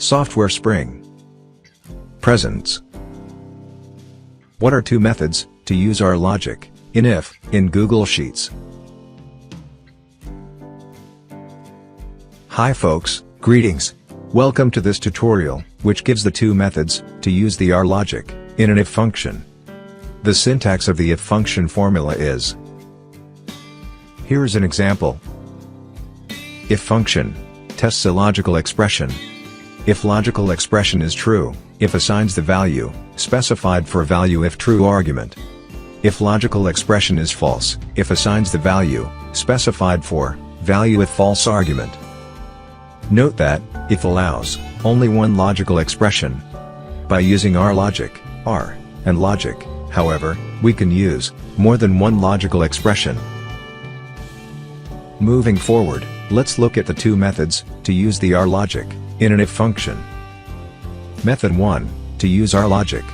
Software Spring. Presents. What are two methods to use our logic in if in Google Sheets? Hi folks, greetings. Welcome to this tutorial, which gives the two methods to use the R logic in an if function. The syntax of the if function formula is. Here is an example. If function tests a logical expression. If logical expression is true, if assigns the value specified for value if true argument. If logical expression is false, if assigns the value specified for value if false argument. Note that if allows only one logical expression. By using R logic, R and logic, however, we can use more than one logical expression. Moving forward, let's look at the two methods to use the R logic in an if function. Method 1, to use R logic.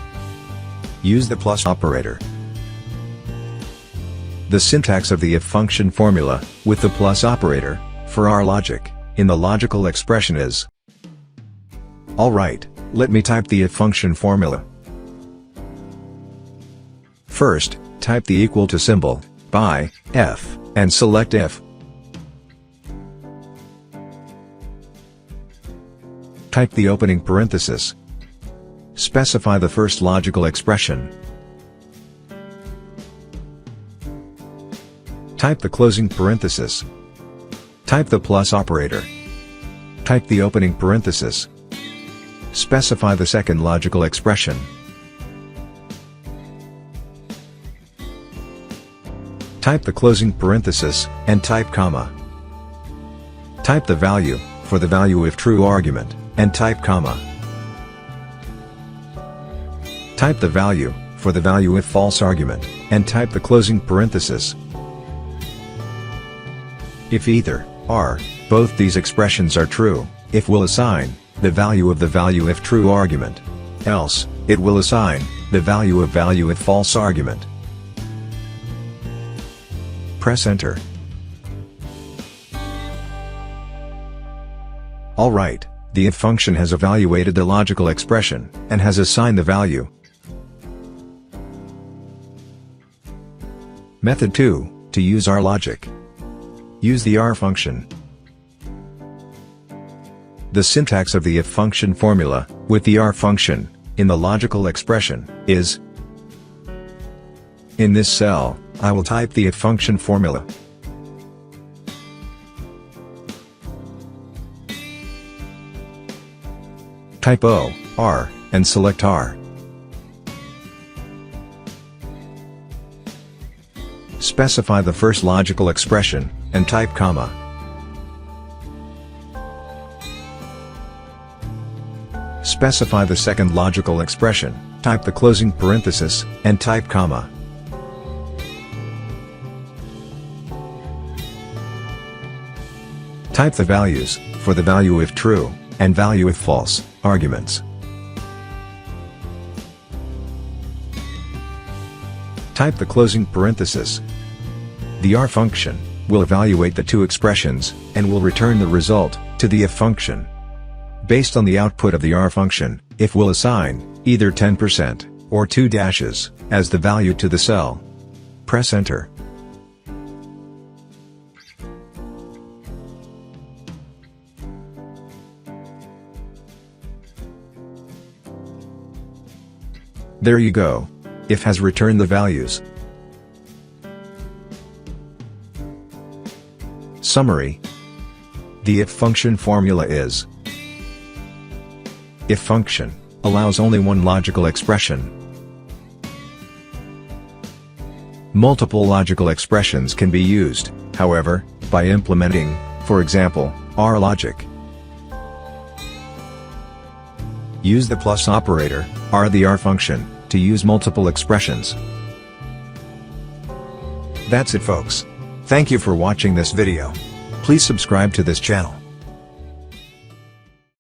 Use the plus operator. The syntax of the if function formula with the plus operator for R logic in the logical expression is. Alright, let me type the if function formula. First, type the equal to symbol by f and select if. Type the opening parenthesis. Specify the first logical expression. Type the closing parenthesis. Type the plus operator. Type the opening parenthesis. Specify the second logical expression. Type the closing parenthesis, and type comma. Type the value for the value if true argument, and type comma. Type the value for the value if false argument, and type the closing parenthesis. If either, or, both these expressions are true, if will assign the value of the value if true argument. Else, it will assign the value if false argument. Press enter. Alright, the if function has evaluated the logical expression, and has assigned the value. Method 2, to use R logic. Use the R function. The syntax of the if function formula, with the R function, in the logical expression, is. In this cell, I will type the if function formula. Type O, R, and select R. Specify the first logical expression, and type comma. Specify the second logical expression, type the closing parenthesis, and type comma. Type the values for the value if true, and value if false arguments. Type the closing parenthesis. The R function will evaluate the two expressions, and will return the result to the if function. Based on the output of the R function, if will assign either 10% or 2 dashes as the value to the cell. Press enter. There you go. If has returned the values. Summary. The if function formula is. If function allows only one logical expression. Multiple logical expressions can be used, however, by implementing, for example, R logic. Use the plus operator, R the R function, to use multiple expressions. That's it folks. Thank you for watching this video. Please subscribe to this channel.